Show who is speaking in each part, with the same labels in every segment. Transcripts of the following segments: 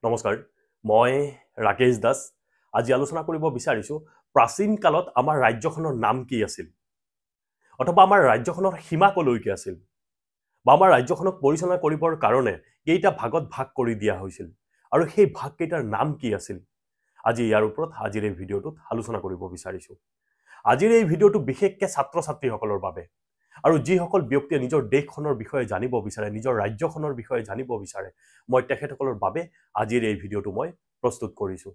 Speaker 1: নমস্কাৰ মই ৰাকেশ দাস আজি আলোচনা কৰিব বিচাৰিছো প্ৰাচীন কালত আমাৰ ৰাজ্যখনৰ নাম কি আছিল অথবা আমাৰ ৰাজ্যখনৰ সীমা কলৈকে আছিল বা আমাৰ ৰাজ্যখনক পৰিচালনা কৰিবৰ কাৰণে কেইটা ভাগত ভাগ কৰি দিয়া হৈছিল আৰু সেই ভাগ কেইটাৰ নাম কি আছিল আজি ইয়াৰ ওপৰত আজিৰ এই ভিডিঅ'টোত আলোচনা কৰিব বিচাৰিছো আজিৰ এই ভিডিঅ'টো বিশেষকৈ ছাত্ৰ ছাত্ৰীসকলৰ বাবে আৰু যিসকল ব্যক্তিয়ে নিজৰ দেশখনৰ বিষয়ে জানিব বিচাৰে নিজৰ ৰাজ্যখনৰ বিষয়ে জানিব বিচাৰে মই তেখেতসকলৰ বাবে আজিৰ এই ভিডিঅ'টো মই প্ৰস্তুত কৰিছো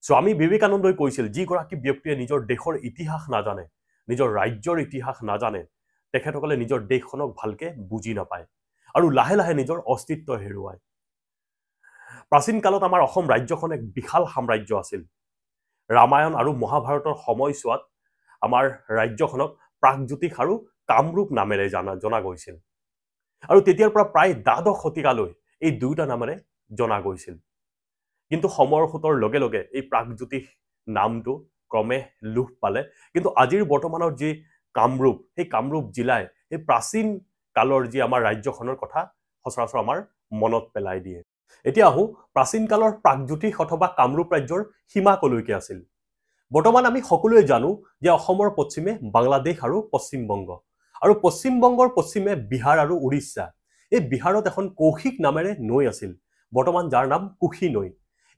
Speaker 1: স্বামী বিবেকানন্দই কৈছিল যি গৰাকী ব্যক্তিয়ে নিজৰ দেশৰ ইতিহাস নাজানে নিজৰ ৰাজ্যৰ ইতিহাস নাজানে তেখেতসকলে নিজৰ দেশখনক ভালকে বুজি নাপায় আৰু লাহে লাহে নিজৰ অস্তিত্ব হেৰুৱায় প্ৰাচীন কালত আমাৰ অসম ৰাজ্যখন এক বিশাল সাম্ৰাজ্য আছিল ৰামায়ণ আৰু মহাভাৰতৰ সময়ছোৱাত আমাৰ ৰাজ্যখনক প্ৰাগজ্যোতিষ আৰু কামৰূপ নামেৰে জনা গৈছিল আৰু তেতিয়াৰ পৰা প্ৰায় দ্বাদশ শতিকালৈ এই দুটা নামেৰে জনা গৈছিল কিন্তু সময়ৰ খুতৰ লগে লগে এই প্ৰাগজ্যোতিষ নামটো ক্ৰমে লোপ পালে কিন্তু আজিৰ বৰ্তমানৰ যি কামৰূপ সেই কামৰূপ জিলাই এই প্ৰাচীন কালৰ যি আমাৰ ৰাজ্যখনৰ কথা সচৰাচৰ আমাৰ মনত পেলাই দিয়ে এতিয়া আহো প্ৰাচীন কালৰ প্ৰাগজ্যোতিষ অথবা কামৰূপ ৰাজ্যৰ সীমা কলৈকে আছিল বৰ্তমান আমি সকলোৱে জানো যে অসমৰ পশ্চিমে বাংলাদেশ আৰু পশ্চিমবংগ আৰু পশ্চিমবংগৰ পশ্চিমে বিহাৰ আৰু উৰিষ্যা এই বিহাৰত এখন কৌশিক নামেৰে নৈ আছিল বৰ্তমান যাৰ নাম কুশী নৈ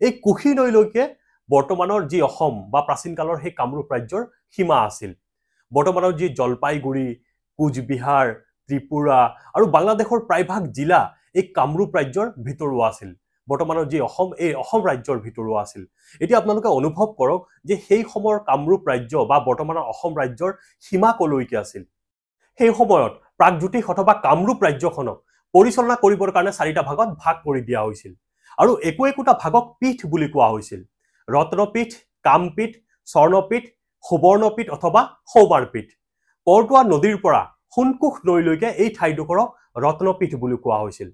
Speaker 1: এই কুশী নৈলৈকে বৰ্তমানৰ যি অসম বা প্ৰাচীন কালৰ সেই কামৰূপ ৰাজ্যৰ সীমা আছিল বৰ্তমানৰ যি জলপাইগুৰি কোচবিহাৰ ত্ৰিপুৰা আৰু বাংলাদেশৰ প্ৰায়ভাগ জিলা এই কামৰূপ ৰাজ্যৰ ভিতৰুৱা আছিল বৰ্তমানৰ যি অসম এই অসম ৰাজ্যৰ ভিতৰুৱা আছিল এতিয়া আপোনালোকে অনুভৱ কৰক যে সেই সময়ৰ কামৰূপ ৰাজ্য বা বৰ্তমানৰ অসম ৰাজ্যৰ সীমা কলৈকে আছিল সেই সময়ত প্ৰাগজ্যোতিষ অথবা কামৰূপ ৰাজ্যখনক পৰিচালনা কৰিবৰ কাৰণে চাৰিটা ভাগত ভাগ কৰি দিয়া হৈছিল আৰু একোটা ভাগক পীঠ বুলি কোৱা হৈছিল ৰত্নপীঠ কামপীঠ স্বৰ্ণপীঠ সুবৰ্ণপীঠ অথবা সৌমাৰপীঠ কৰতোৱা নদীৰ পৰা সোণকোষ নৈলৈকে এই ঠাইডোখৰক ৰত্নপীঠ বুলি কোৱা হৈছিল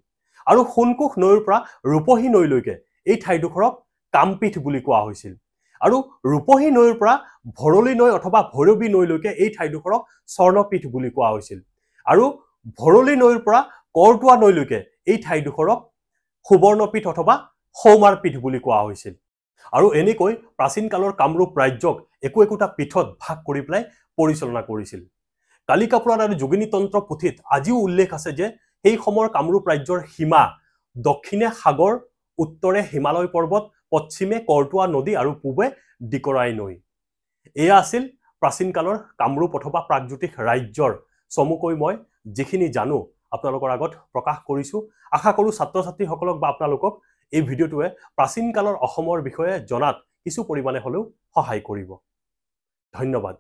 Speaker 1: আৰু সোণকোষ নৈৰ পৰা ৰূপহী নৈলৈকে এই ঠাইডোখৰক কামপীঠ বুলি কোৱা হৈছিল আৰু ৰূপহী নৈৰ পৰা ভৰলী নৈ অথবা ভৈৰৱী নৈলৈকে এই ঠাইডোখৰক স্বৰ্ণপীঠ বুলি কোৱা হৈছিল আৰু ভৰলী নৈৰ পৰা কৰতোৱা নৈলৈকে এই ঠাইডোখৰক সুবৰ্ণপীঠ অথবা সৌমাৰপীঠ বুলি কোৱা হৈছিল আৰু এনেকৈ প্ৰাচীন কালৰ কামৰূপ ৰাজ্যক একোটা পীঠত ভাগ কৰি পেলাই পৰিচালনা কৰিছিল কালিকা পুৰাণ আৰু যোগিনী তন্ত্ৰ পুথিত আজিও উল্লেখ আছে যে সেই সময়ৰ কামৰূপ ৰাজ্যৰ সীমা দক্ষিণে সাগৰ উত্তৰে হিমালয় পৰ্বত পশ্চিমে কৰতোৱা নদী আৰু পূবে ডিকৰাই নৈ এয়া আছিল প্ৰাচীন কালৰ কামৰূপ অথবা প্ৰাগজ্যোতিষ ৰাজ্যৰ চমুকৈ মই যিখিনি জানো আপোনালোকৰ আগত প্ৰকাশ কৰিছো আশা কৰো ছাত্ৰ ছাত্ৰীসকলক বা আপোনালোকক এই ভিডিঅ'টোৱে প্ৰাচীন কালৰ অসমৰ বিষয়ে জনাত কিছু পৰিমাণে হলেও সহায় কৰিব ধন্যবাদ